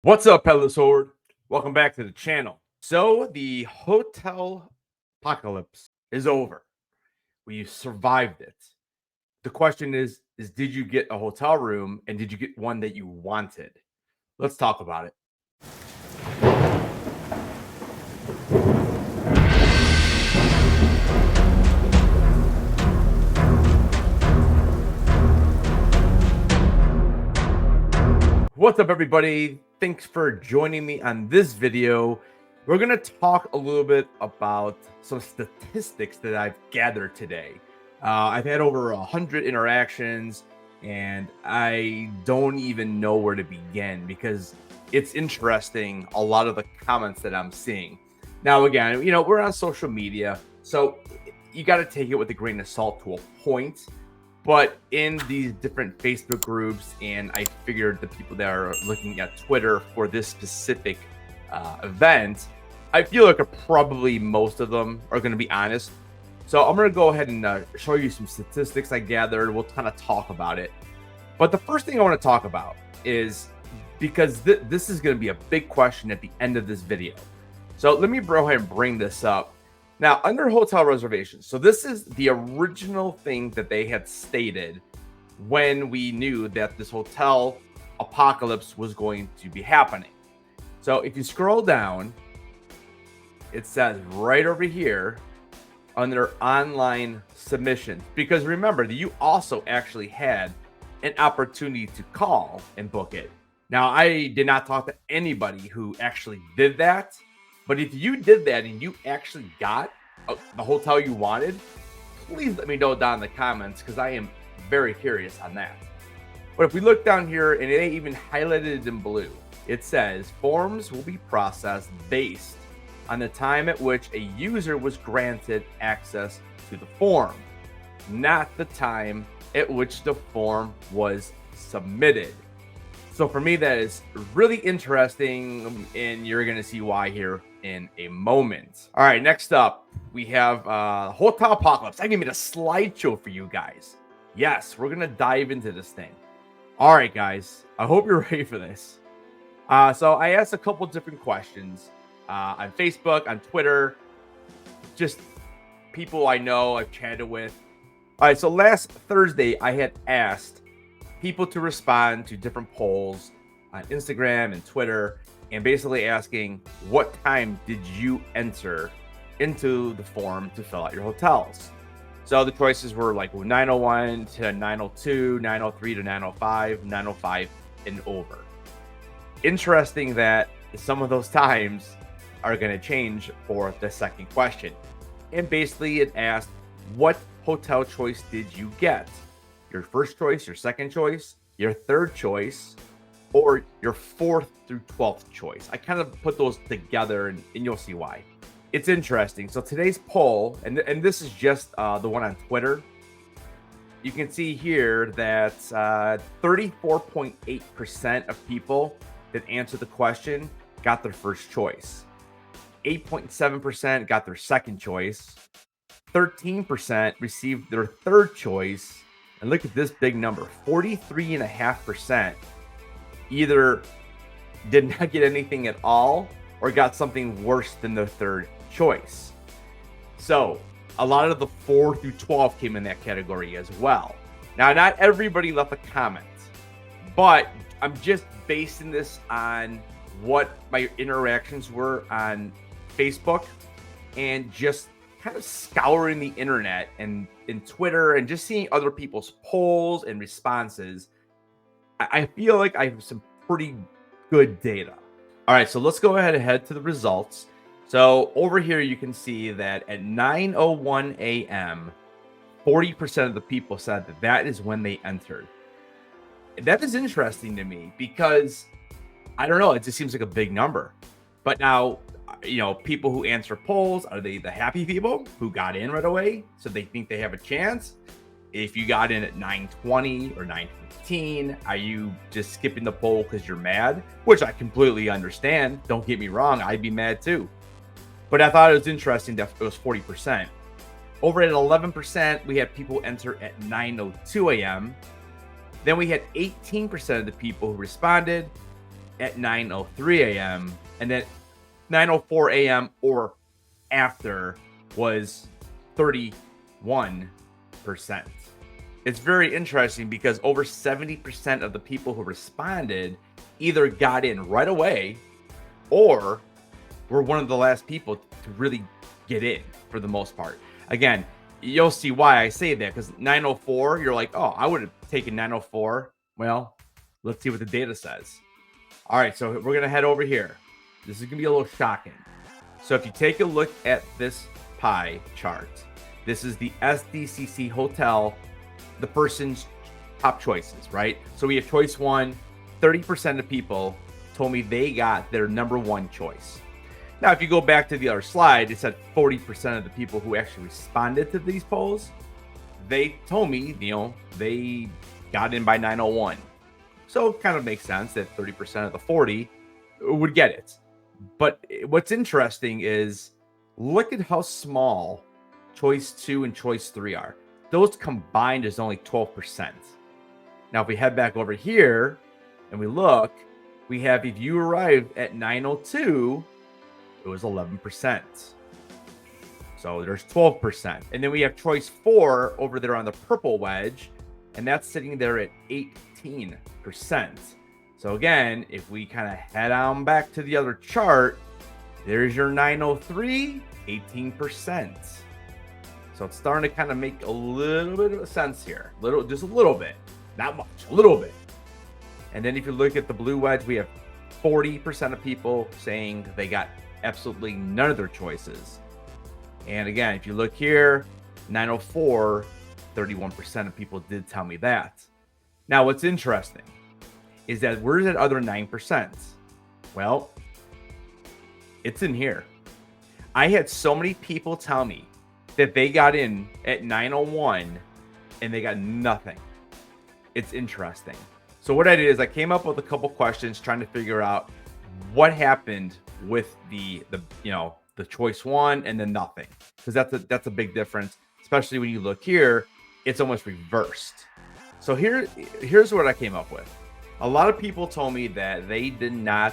What's up, Peddler Sword? Welcome back to the channel. So, the hotel apocalypse is over. We survived it. The question is did you get a hotel room and did you get one that you wanted? Let's talk about it. What's up, everybody? Thanks for joining me on this video. We're going to talk a little bit about some statistics that I've gathered today. I've had over 100 interactions, and I don't even know where to begin because it's interesting, a lot of the comments that I'm seeing. Now, again, we're on social media, so you got to take it with a grain of salt to a point. But in these different Facebook groups, and I figured the people that are looking at Twitter for this specific event, I feel like probably most of them are going to be honest. So I'm going to go ahead and show you some statistics I gathered. We'll kind of talk about it. But the first thing I want to talk about is because this is going to be a big question at the end of this video. So let me go ahead and bring this up. Now, under hotel reservations, so this is the original thing that they had stated when we knew that this hotel apocalypse was going to be happening. So if you scroll down, it says right over here under online submissions, because remember that you also actually had an opportunity to call and book it. Now, I did not talk to anybody who actually did that. But if you did that and you actually got the hotel you wanted, please let me know down in the comments because I am very curious on that. But if we look down here, and it ain't even highlighted in blue, it says forms will be processed based on the time at which a user was granted access to the form, not the time at which the form was submitted. So for me, that is really interesting, and you're going to see why here in a moment. All right, next up, we have Hotel Apocalypse. I made a slideshow for you guys. Yes, we're going to dive into this thing. All right, guys, I hope you're ready for this. So I asked a couple different questions on Facebook, on Twitter, just people I know, I've chatted with. All right, so last Thursday, I had asked people to respond to different polls on Instagram and Twitter, and basically asking, what time did you enter into the form to fill out your hotels? So the choices were like 9:01 to 9:02, 9:03 to 9:05, 9:05 and over. Interesting that some of those times are going to change for the second question. And basically it asked, what hotel choice did you get? Your first choice, your second choice, your third choice, or your 4th through 12th choice. I kind of put those together and you'll see why. It's interesting. So today's poll, and this is just the one on Twitter. You can see here that 34.8% of people that answered the question got their first choice. 8.7% got their second choice. 13% received their third choice. And look at this big number, 43.5% either did not get anything at all or got something worse than their third choice. So a lot of the 4 through 12 came in that category as well. Now, not everybody left a comment, but I'm just basing this on what my interactions were on Facebook and just kind of scouring the internet and in Twitter and just seeing other people's polls and responses. I feel like I have some pretty good data. All right, so let's go ahead and head to the results. So over here, you can see that at 9:01 a.m., 40% of the people said that that is when they entered. That is interesting to me because, I don't know, it just seems like a big number. But now, people who answer polls, are they the happy people who got in right away so they think they have a chance? If you got in at 9:20 or 9:15, are you just skipping the poll because you're mad? Which I completely understand. Don't get me wrong, I'd be mad too. But I thought it was interesting that it was 40%. Over at 11%, we had people enter at 9:02 a.m. Then we had 18% of the people who responded at 9:03 a.m. and then 9:04 a.m. or after was 31%. It's very interesting because over 70% of the people who responded either got in right away or were one of the last people to really get in for the most part. Again, you'll see why I say that, because 9:04, you're like, oh, I would have taken 9:04. Well, let's see what the data says. All right, so we're going to head over here. This is going to be a little shocking. So if you take a look at this pie chart, this is the Sdcc hotel, the person's top choices, right? So we have choice one. 30% of people told me they got their number one choice. Now, if you go back to the other slide, it said 40% of the people who actually responded to these polls, they told me, they got in by 9:01. So it kind of makes sense that 30% of the 40 would get it. But what's interesting is look at how small choice 2 and choice 3 are. Those combined is only 12%. Now, if we head back over here and we look, we have if you arrived at 9:02, it was 11%. So there's 12%. And then we have choice 4 over there on the purple wedge, and that's sitting there at 18%. So again, if we kind of head on back to the other chart, there's your 9:03, 18%. So it's starting to kind of make a little bit of sense here. Just a little bit. Not much, a little bit. And then if you look at the blue wedge, we have 40% of people saying they got absolutely none of their choices. And again, if you look here, 9:04, 31% of people did tell me that. Now, what's interesting is that where's that other 9%? Well, it's in here. I had so many people tell me that they got in at 9:01 and they got nothing. It's interesting. So what I did is I came up with a couple questions trying to figure out what happened with the choice 1 and then nothing, because that's a big difference, especially when you look here, it's almost reversed. So here's what I came up with. A lot of people told me that they did not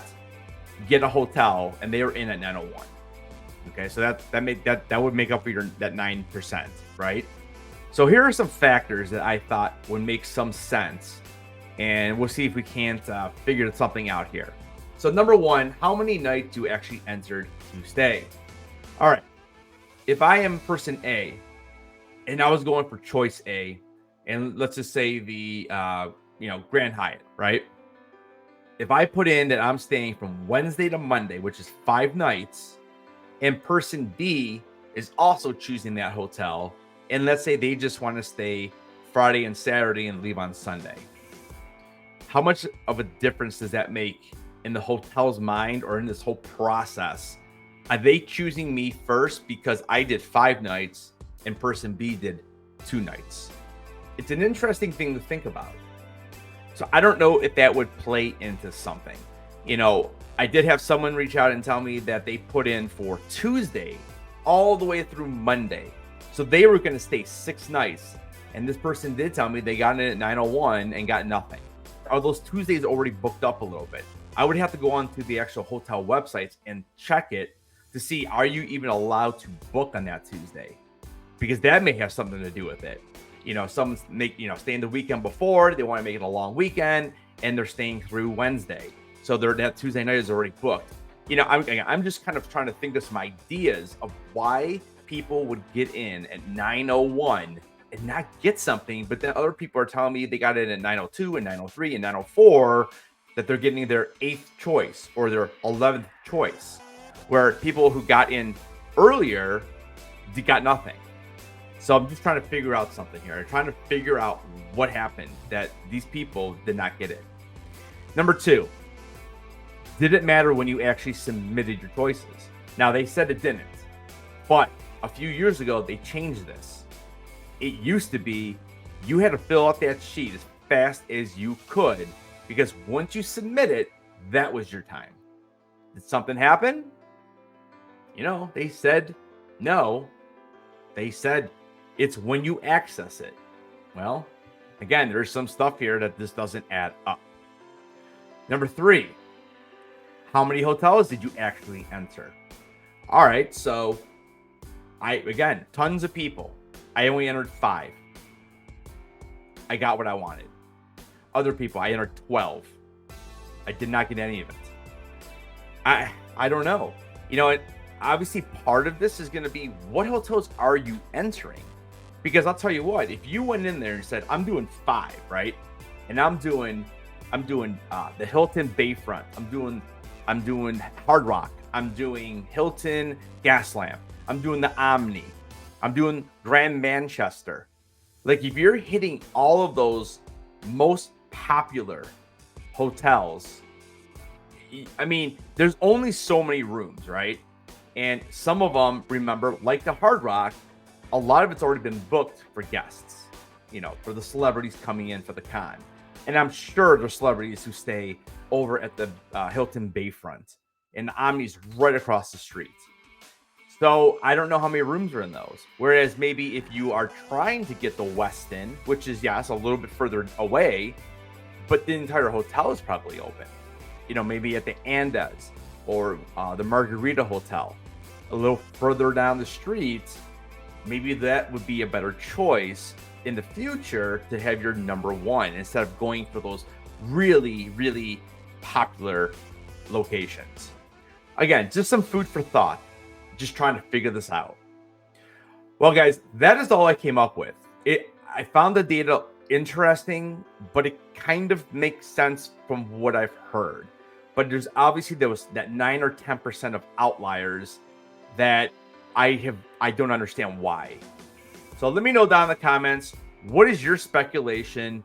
get a hotel and they were in at 9:01. Okay, so that would make up for that 9%, right? So here are some factors that I thought would make some sense, and we'll see if we can't figure something out here. So number one, how many nights you actually entered to stay? All right, if I am person A and I was going for choice A, and let's just say the Grand Hyatt, right? If I put in that I'm staying from Wednesday to Monday, which is 5 nights, and person B is also choosing that hotel, and let's say they just want to stay Friday and Saturday and leave on Sunday, how much of a difference does that make in the hotel's mind or in this whole process? Are they choosing me first because I did 5 nights and person B did 2 nights? It's an interesting thing to think about. So I don't know if that would play into something. I did have someone reach out and tell me that they put in for Tuesday all the way through Monday. So they were going to stay 6 nights. And this person did tell me they got in at 9:01 and got nothing. Are those Tuesdays already booked up a little bit? I would have to go on to the actual hotel websites and check it to see, are you even allowed to book on that Tuesday? Because that may have something to do with it. Some staying the weekend before, they want to make it a long weekend, and they're staying through Wednesday. So that Tuesday night is already booked. I'm just kind of trying to think of some ideas of why people would get in at 9:01 and not get something, but then other people are telling me they got in at 9:02 and 9:03 and 9:04, that they're getting their 8th choice or their 11th choice, where people who got in earlier got nothing. So I'm just trying to figure out something here. I'm trying to figure out what happened that these people did not get it. Number 2, did it matter when you actually submitted your choices? Now, they said it didn't, but a few years ago, they changed this. It used to be you had to fill out that sheet as fast as you could, because once you submit it, that was your time. Did something happen? They said no. They said it's when you access it. Well, again, there's some stuff here that this doesn't add up. Number 3, How many hotels did you actually enter? All right, so again, tons of people. I only entered 5. I got what I wanted. Other people, I entered 12. I did not get any of it. I don't know. You know, obviously part of this is going to be, what hotels are you entering? Because I'll tell you what, if you went in there and said, I'm doing 5, right? And I'm doing the Hilton Bayfront. I'm doing Hard Rock. I'm doing Hilton Gaslamp. I'm doing the Omni. I'm doing Grand Manchester. Like, if you're hitting all of those most popular hotels, I mean, there's only so many rooms, right? And some of them, remember, like the Hard Rock, a lot of it's already been booked for guests, you know, for the celebrities coming in for the con. And I'm sure there's celebrities who stay over at the Hilton Bayfront, and the Omni's right across the street. So I don't know how many rooms are in those. Whereas maybe if you are trying to get the Westin, which is, yes, a little bit further away, but the entire hotel is probably open. You know, maybe at the Andes or the Margarita Hotel, a little further down the street, maybe that would be a better choice in the future to have your number one instead of going for those really, really popular locations. Again, just some food for thought, just trying to figure this out. Well, guys, that is all I came up with. I found the data interesting, but it kind of makes sense from what I've heard. But there was that 9 or 10% of outliers that I don't understand why. So let me know down in the comments, what is your speculation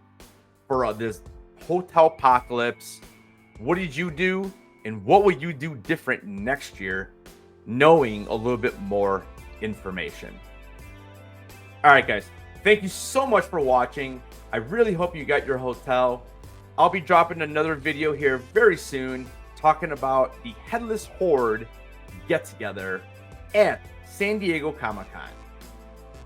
for this hotel apocalypse? What did you do, and what will you do different next year, knowing a little bit more information? All right, guys, thank you so much for watching. I really hope you got your hotel. I'll be dropping another video here very soon talking about the Headless Horde get together at San Diego Comic-Con.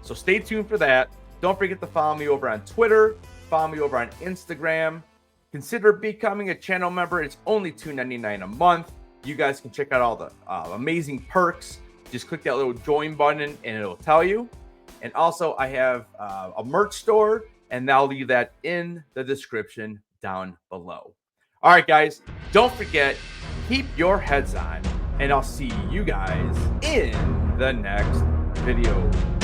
So stay tuned for that. Don't forget to follow me over on Twitter, follow me over on Instagram. Consider becoming a channel member. It's only $2.99 a month. You guys can check out all the amazing perks. Just click that little join button and it'll tell you. And also I have a merch store, and I'll leave that in the description down below. All right, guys, don't forget, keep your heads on, and I'll see you guys in the next video.